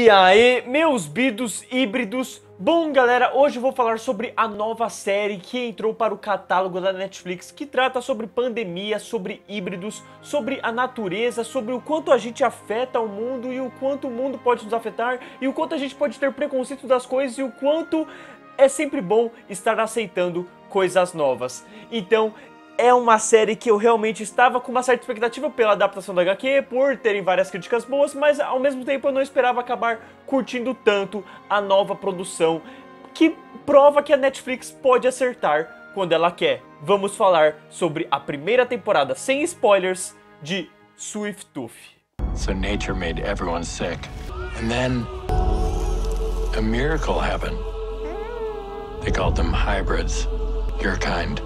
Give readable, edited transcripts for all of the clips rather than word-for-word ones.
E aí, meus bidos híbridos? Bom, galera, hoje eu vou falar sobre a nova série que entrou para o catálogo da Netflix, que trata sobre pandemia, sobre híbridos, sobre a natureza, sobre o quanto a gente afeta o mundo e o quanto o mundo pode nos afetar e o quanto a gente pode ter preconceito das coisas e o quanto é sempre bom estar aceitando coisas novas. Então, é uma série que eu realmente estava com uma certa expectativa pela adaptação da HQ, por terem várias críticas boas, mas ao mesmo tempo eu não esperava acabar curtindo tanto a nova produção, que prova que a Netflix pode acertar quando ela quer. Vamos falar sobre a primeira temporada, sem spoilers, de Sweet Tooth. So nature made everyone sick. And then a miracle happened. They called them hybrids. Your kind.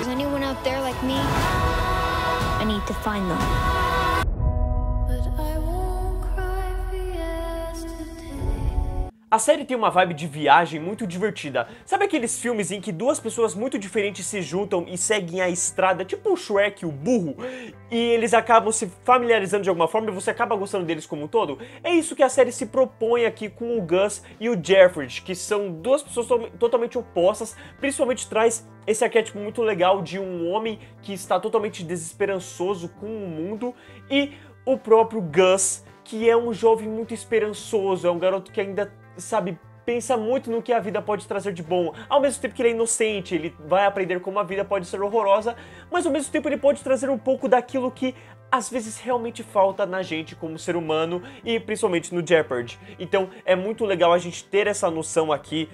Is anyone out there like me? I need to find them. A série tem uma vibe de viagem muito divertida. Sabe aqueles filmes em que duas pessoas muito diferentes se juntam e seguem a estrada, tipo o Shrek, o burro, e eles acabam se familiarizando de alguma forma e você acaba gostando deles como um todo? É isso que a série se propõe aqui com o Gus e o Jeffrey, que são duas pessoas totalmente opostas, principalmente traz esse arquétipo muito legal de um homem que está totalmente desesperançoso com o mundo e o próprio Gus, que é um jovem muito esperançoso, é um garoto que ainda, sabe, pensa muito no que a vida pode trazer de bom. Ao mesmo tempo que ele é inocente, ele vai aprender como a vida pode ser horrorosa, mas ao mesmo tempo ele pode trazer um pouco daquilo que às vezes realmente falta na gente como ser humano e principalmente no Jeopardy. Então é muito legal a gente ter essa noção aqui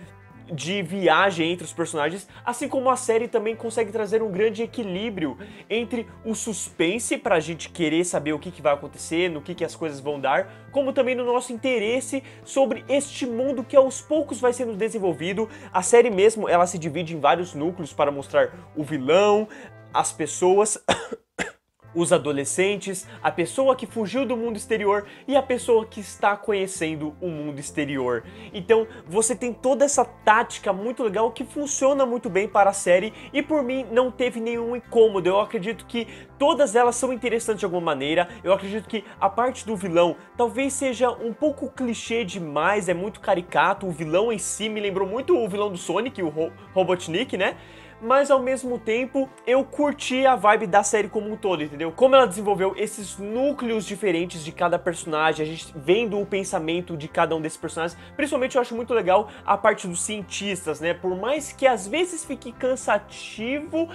de viagem entre os personagens, assim como a série também consegue trazer um grande equilíbrio entre o suspense pra gente querer saber o que vai acontecer, no que as coisas vão dar, como também no nosso interesse sobre este mundo que aos poucos vai sendo desenvolvido. A série mesmo, ela se divide em vários núcleos para mostrar o vilão, as pessoas os adolescentes, a pessoa que fugiu do mundo exterior e a pessoa que está conhecendo o mundo exterior. Então você tem toda essa tática muito legal que funciona muito bem para a série e por mim não teve nenhum incômodo. Eu acredito que todas elas são interessantes de alguma maneira. Eu acredito que a parte do vilão talvez seja um pouco clichê demais, é muito caricato. O vilão em si me lembrou muito o vilão do Sonic, o Robotnik, né? Mas ao mesmo tempo eu curti a vibe da série como um todo, entendeu? Como ela desenvolveu esses núcleos diferentes de cada personagem, a gente vendo o pensamento de cada um desses personagens. Principalmente eu acho muito legal a parte dos cientistas, né? Por mais que às vezes fique cansativo,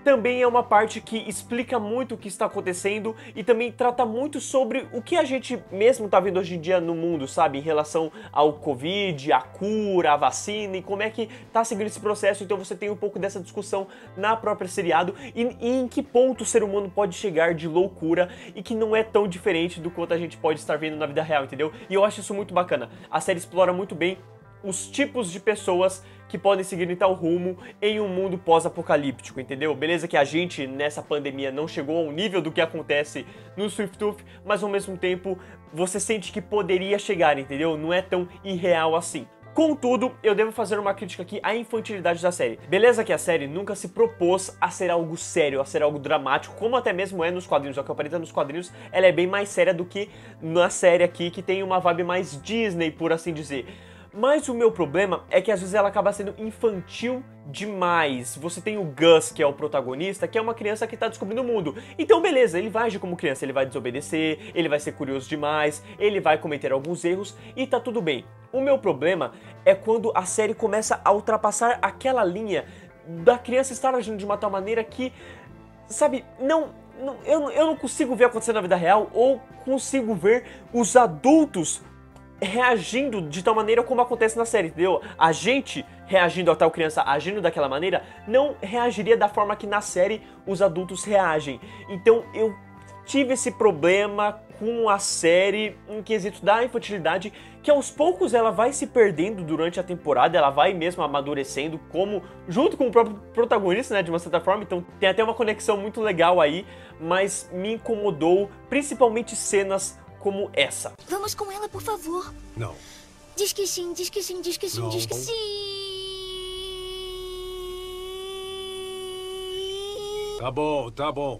também é uma parte que explica muito o que está acontecendo e também trata muito sobre o que a gente mesmo tá vendo hoje em dia no mundo, sabe? Em relação ao Covid, a cura, a vacina e como é que tá seguindo esse processo. Então você tem um pouco dessa discussão na própria seriado e em que ponto o ser humano pode chegar de loucura e que não é tão diferente do quanto a gente pode estar vendo na vida real, entendeu? E eu acho isso muito bacana. A série explora muito bem os tipos de pessoas que podem seguir em tal rumo em um mundo pós-apocalíptico, entendeu? Beleza que a gente, nessa pandemia, não chegou ao nível do que acontece no Sweet Tooth, mas ao mesmo tempo, você sente que poderia chegar, entendeu? Não é tão irreal assim. Contudo, eu devo fazer uma crítica aqui à infantilidade da série. Beleza que a série nunca se propôs a ser algo sério, a ser algo dramático, como até mesmo é nos quadrinhos, só que aparenta nos quadrinhos, ela é bem mais séria do que na série aqui, que tem uma vibe mais Disney, por assim dizer. Mas o meu problema é que às vezes ela acaba sendo infantil demais. Você tem o Gus, que é o protagonista, que é uma criança que tá descobrindo o mundo. Então beleza, ele vai agir como criança, ele vai desobedecer, ele vai ser curioso demais, ele vai cometer alguns erros e tá tudo bem. O meu problema é quando a série começa a ultrapassar aquela linha da criança estar agindo de uma tal maneira que, sabe, eu não consigo ver acontecer na vida real ou consigo ver os adultos reagindo de tal maneira como acontece na série, entendeu? A gente reagindo a tal criança agindo daquela maneira não reagiria da forma que na série os adultos reagem. Então eu tive esse problema com a série em quesito da infantilidade, que aos poucos ela vai se perdendo durante a temporada, ela vai mesmo amadurecendo como junto com o próprio protagonista, né, de uma certa forma. Então tem até uma conexão muito legal aí, mas me incomodou principalmente cenas como essa. Vamos com ela, por favor. Não. Diz que sim, diz que sim, diz que sim, Não. diz que sim. Tá bom, tá bom.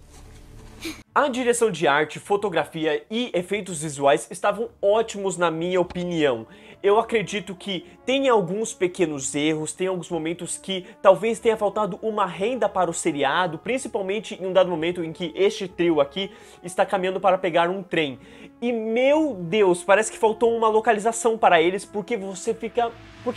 A direção de arte, fotografia e efeitos visuais estavam ótimos na minha opinião. Eu acredito que tem alguns pequenos erros, tem alguns momentos que talvez tenha faltado uma renda para o seriado, principalmente em um dado momento em que este trio aqui está caminhando para pegar um trem. E meu Deus, parece que faltou uma localização para eles, porque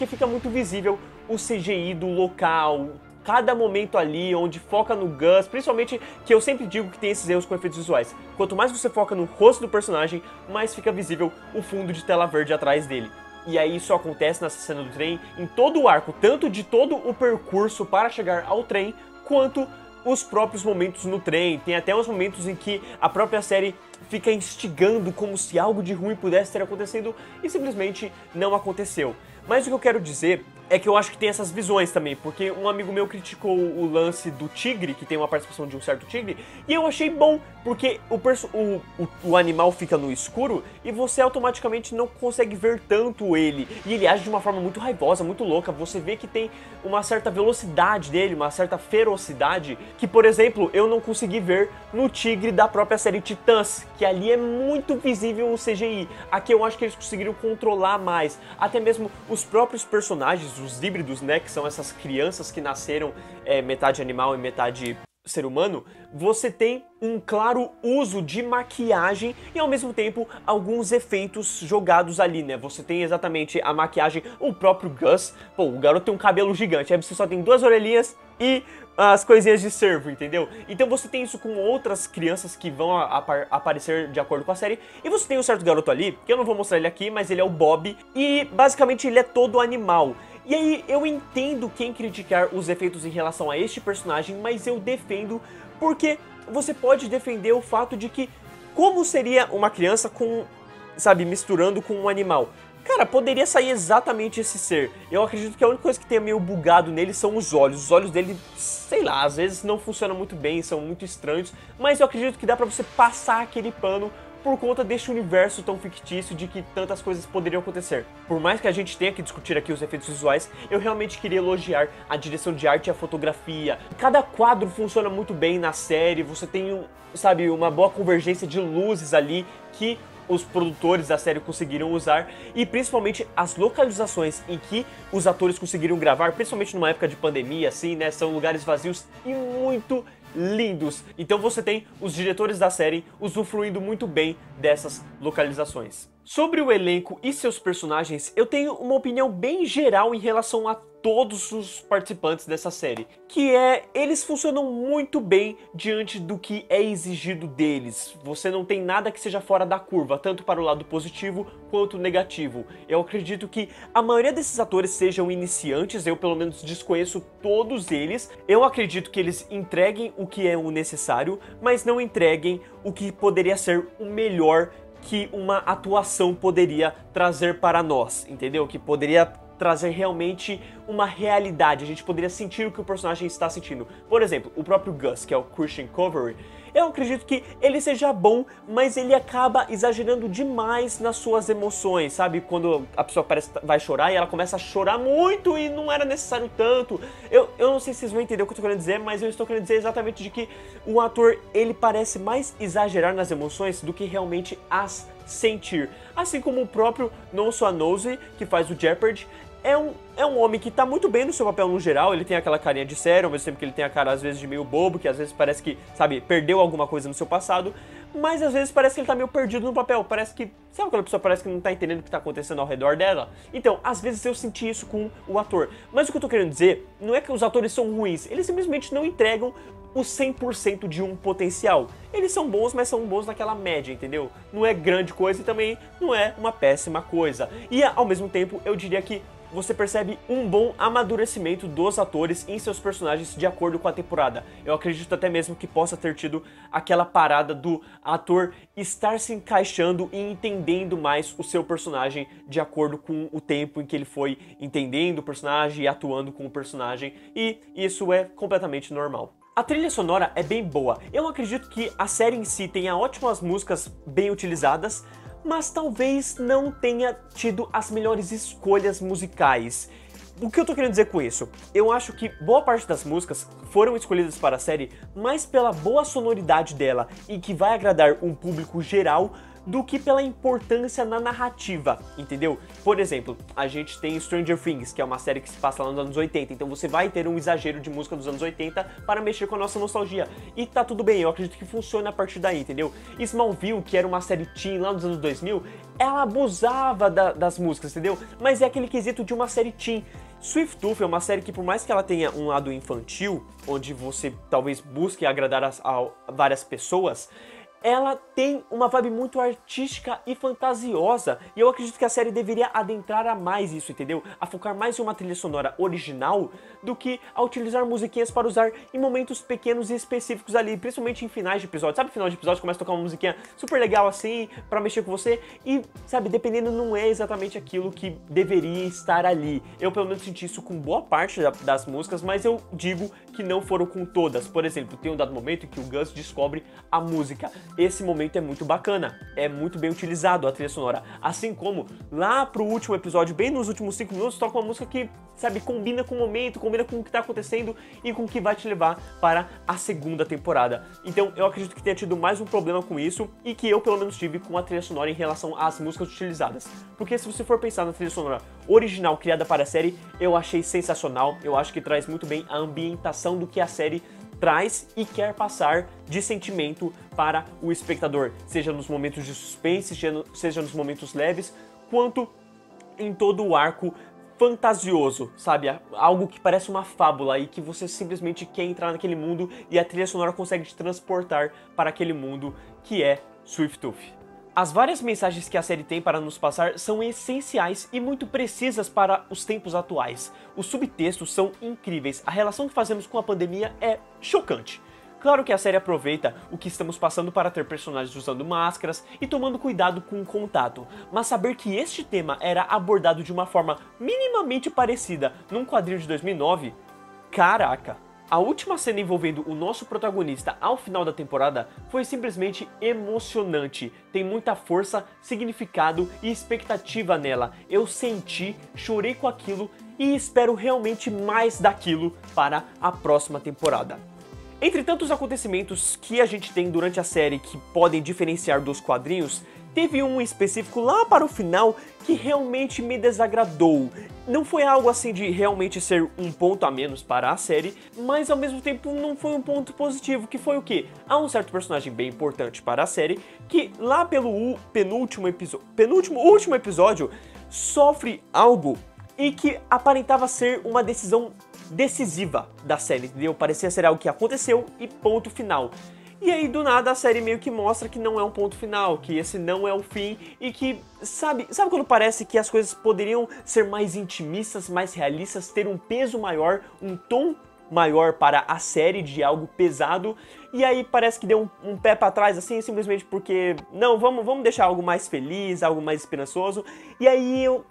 fica muito visível o CGI do local. Cada momento ali, onde foca no Gus, principalmente que eu sempre digo que tem esses erros com efeitos visuais. Quanto mais você foca no rosto do personagem, mais fica visível o fundo de tela verde atrás dele. E aí isso acontece nessa cena do trem, em todo o arco, tanto de todo o percurso para chegar ao trem, quanto os próprios momentos no trem. Tem até uns momentos em que a própria série fica instigando como se algo de ruim pudesse ter acontecido e simplesmente não aconteceu. Mas o que eu quero dizer é que eu acho que tem essas visões também, porque um amigo meu criticou o lance do tigre, que tem uma participação de um certo tigre, e eu achei bom, porque o animal fica no escuro e você automaticamente não consegue ver tanto ele, e ele age de uma forma muito raivosa, muito louca. Você vê que tem uma certa velocidade dele, uma certa ferocidade, que, por exemplo, eu não consegui ver no tigre da própria série Titãs, que ali é muito visível o CGI. Aqui eu acho que eles conseguiram controlar mais, até mesmo os próprios personagens, os híbridos, né, que são essas crianças que nasceram metade animal e metade ser humano, você tem um claro uso de maquiagem e ao mesmo tempo alguns efeitos jogados ali, né? Você tem exatamente a maquiagem, o próprio Gus, pô, o garoto tem um cabelo gigante, aí você só tem duas orelhinhas e as coisinhas de servo, entendeu? Então você tem isso com outras crianças que vão aparecer de acordo com a série, e você tem um certo garoto ali, que eu não vou mostrar ele aqui, mas ele é o Bob, e basicamente ele é todo animal. E aí eu entendo quem criticar os efeitos em relação a este personagem, mas eu defendo porque você pode defender o fato de que como seria uma criança com, sabe, misturando com um animal? Cara, poderia sair exatamente esse ser. Eu acredito que a única coisa que tem meio bugado nele são os olhos. Os olhos dele, sei lá, às vezes não funcionam muito bem, são muito estranhos, mas eu acredito que dá pra você passar aquele pano por conta deste universo tão fictício de que tantas coisas poderiam acontecer. Por mais que a gente tenha que discutir aqui os efeitos visuais, eu realmente queria elogiar a direção de arte e a fotografia. Cada quadro funciona muito bem na série, você tem, sabe, uma boa convergência de luzes ali que os produtores da série conseguiram usar, e principalmente as localizações em que os atores conseguiram gravar, principalmente numa época de pandemia, assim, né, são lugares vazios e muito lindos. Então você tem os diretores da série usufruindo muito bem dessas localizações. Sobre o elenco e seus personagens, eu tenho uma opinião bem geral em relação a todos os participantes dessa série, que é, eles funcionam muito bem diante do que é exigido deles. Você não tem nada que seja fora da curva, tanto para o lado positivo quanto negativo. Eu acredito que a maioria desses atores sejam iniciantes, eu pelo menos desconheço todos eles. Eu acredito que eles entreguem o que é o necessário, mas não entreguem o que poderia ser o melhor que uma atuação poderia trazer para nós, entendeu? Que poderia trazer realmente uma realidade, a gente poderia sentir o que o personagem está sentindo. Por exemplo, o próprio Gus, que é o Christian Covey, eu acredito que ele seja bom, mas ele acaba exagerando demais nas suas emoções, sabe? Quando a pessoa parece que vai chorar e ela começa a chorar muito e não era necessário tanto. Eu não sei se vocês vão entender o que eu estou querendo dizer, mas eu estou querendo dizer exatamente de que o ator, ele parece mais exagerar nas emoções do que realmente as sentir. Assim como o próprio Noah Nosey, que faz o Jeopardy, é um homem que tá muito bem no seu papel no geral. Ele tem aquela carinha de sério, ao mesmo tempo que ele tem a cara às vezes de meio bobo, que às vezes parece que, sabe, perdeu alguma coisa no seu passado, mas às vezes parece que ele tá meio perdido no papel, parece que, sabe, aquela pessoa parece que não tá entendendo o que tá acontecendo ao redor dela? Então, às vezes eu senti isso com o ator, mas o que eu tô querendo dizer não é que os atores são ruins, eles simplesmente não entregam o 100% de um potencial. Eles são bons, mas são bons naquela média, entendeu? Não é grande coisa e também não é uma péssima coisa. E ao mesmo tempo, eu diria que você percebe um bom amadurecimento dos atores em seus personagens de acordo com a temporada. Eu acredito até mesmo que possa ter tido aquela parada do ator estar se encaixando e entendendo mais o seu personagem de acordo com o tempo em que ele foi entendendo o personagem e atuando com o personagem, e isso é completamente normal. A trilha sonora é bem boa. Eu acredito que a série em si tenha ótimas músicas bem utilizadas, mas talvez não tenha tido as melhores escolhas musicais. O que eu tô querendo dizer com isso? Eu acho que boa parte das músicas foram escolhidas para a série mais pela boa sonoridade dela e que vai agradar um público geral do que pela importância na narrativa, entendeu? Por exemplo, a gente tem Stranger Things, que é uma série que se passa lá nos anos 80, então você vai ter um exagero de música dos anos 80 para mexer com a nossa nostalgia. E tá tudo bem, eu acredito que funciona a partir daí, entendeu? Smallville, que era uma série teen lá nos anos 2000, ela abusava das músicas, entendeu? Mas é aquele quesito de uma série teen. Sweet Tooth é uma série que, por mais que ela tenha um lado infantil, onde você talvez busque agradar a várias pessoas, ela tem uma vibe muito artística e fantasiosa, e eu acredito que a série deveria adentrar a mais isso, entendeu? A focar mais em uma trilha sonora original do que a utilizar musiquinhas para usar em momentos pequenos e específicos ali, principalmente em finais de episódio. Sabe, final de episódio começa a tocar uma musiquinha super legal assim, pra mexer com você, e, sabe, dependendo não é exatamente aquilo que deveria estar ali. Eu pelo menos senti isso com boa parte das músicas, mas eu digo que não foram com todas. Por exemplo, tem um dado momento em que o Gus descobre a música. Esse momento é muito bacana, é muito bem utilizado a trilha sonora. Assim como lá pro último episódio, bem nos últimos 5 minutos, toca uma música que, sabe, combina com o momento, combina com o que tá acontecendo e com o que vai te levar para a segunda temporada. Então eu acredito que tenha tido mais um problema com isso e que eu pelo menos tive com a trilha sonora em relação às músicas utilizadas. Porque se você for pensar na trilha sonora original criada para a série, eu achei sensacional, eu acho que traz muito bem a ambientação do que a série traz e quer passar de sentimento para o espectador, seja nos momentos de suspense, seja nos momentos leves, quanto em todo o arco fantasioso, sabe? Algo que parece uma fábula e que você simplesmente quer entrar naquele mundo e a trilha sonora consegue te transportar para aquele mundo que é Sweet Tooth. As várias mensagens que a série tem para nos passar são essenciais e muito precisas para os tempos atuais. Os subtextos são incríveis, a relação que fazemos com a pandemia é chocante. Claro que a série aproveita o que estamos passando para ter personagens usando máscaras e tomando cuidado com o contato, mas saber que este tema era abordado de uma forma minimamente parecida num quadrinho de 2009, caraca! A última cena envolvendo o nosso protagonista ao final da temporada foi simplesmente emocionante. Tem muita força, significado e expectativa nela. Eu senti, chorei com aquilo e espero realmente mais daquilo para a próxima temporada. Entre tantos acontecimentos que a gente tem durante a série que podem diferenciar dos quadrinhos, teve um específico lá para o final que realmente me desagradou. Não foi algo assim de realmente ser um ponto a menos para a série, mas ao mesmo tempo não foi um ponto positivo, que foi o quê? Há um certo personagem bem importante para a série que lá pelo último episódio sofre algo e que aparentava ser uma decisão decisiva da série, entendeu? Parecia ser algo que aconteceu e ponto final. E aí, do nada, a série meio que mostra que não é um ponto final, que esse não é o fim e que, sabe quando parece que as coisas poderiam ser mais intimistas, mais realistas, ter um peso maior, um tom maior para a série de algo pesado, e aí parece que deu um pé pra trás, assim, simplesmente porque, não, vamos deixar algo mais feliz, algo mais esperançoso, e aí eu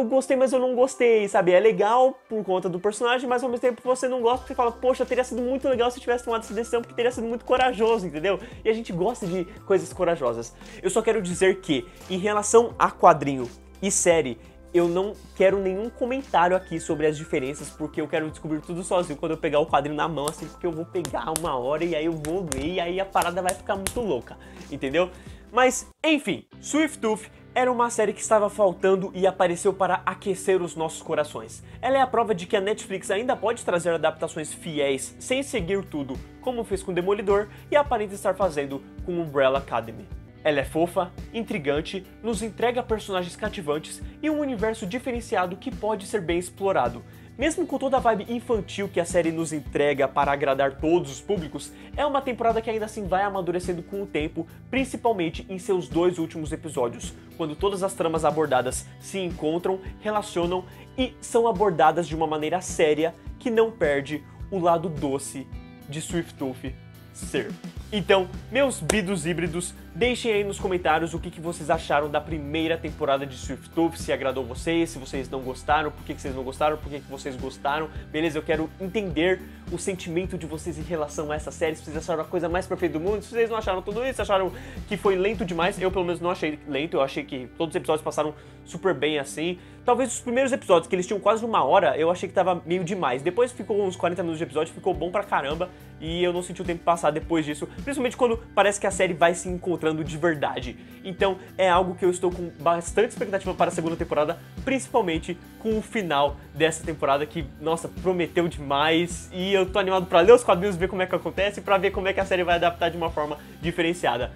gostei, mas eu não gostei, sabe, é legal por conta do personagem, mas ao mesmo tempo você não gosta porque você fala, poxa, teria sido muito legal se tivesse tomado essa decisão, porque teria sido muito corajoso, entendeu? E a gente gosta de coisas corajosas. Eu só quero dizer que, em relação a quadrinho e série, eu não quero nenhum comentário aqui sobre as diferenças, porque eu quero descobrir tudo sozinho quando eu pegar o quadrinho na mão, assim, porque eu vou pegar uma hora e aí eu vou ler e aí a parada vai ficar muito louca, entendeu? Mas, enfim, Sweet Tooth era uma série que estava faltando e apareceu para aquecer os nossos corações. Ela é a prova de que a Netflix ainda pode trazer adaptações fiéis, sem seguir tudo, como fez com Demolidor e aparenta estar fazendo com Umbrella Academy. Ela é fofa, intrigante, nos entrega personagens cativantes e um universo diferenciado que pode ser bem explorado. Mesmo com toda a vibe infantil que a série nos entrega para agradar todos os públicos, é uma temporada que ainda assim vai amadurecendo com o tempo, principalmente em seus 2 últimos episódios, quando todas as tramas abordadas se encontram, relacionam e são abordadas de uma maneira séria que não perde o lado doce de Sweet Tooth ser. Então, meus bidos híbridos, Deixem aí nos comentários o que vocês acharam da primeira temporada de Sweet Tooth, se agradou vocês, se vocês não gostaram, por que vocês não gostaram, por que vocês gostaram, beleza? Eu quero entender o sentimento de vocês em relação a essa série, se vocês acharam a coisa mais perfeita do mundo, se vocês não acharam tudo isso, acharam que foi lento demais, eu pelo menos não achei lento, eu achei que todos os episódios passaram super bem assim. Talvez os primeiros episódios, que eles tinham quase 1 hora, eu achei que tava meio demais. Depois ficou uns 40 minutos de episódio, ficou bom pra caramba, e eu não senti o tempo passar depois disso, principalmente quando parece que a série vai se encontrando de verdade. Então é algo que eu estou com bastante expectativa para a segunda temporada, principalmente com o final dessa temporada que, nossa, prometeu demais, e eu tô animado pra ler os quadrinhos, ver como é que acontece, pra ver como é que a série vai adaptar de uma forma diferenciada.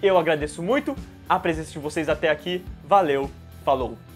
Eu agradeço muito a presença de vocês até aqui, valeu, falou!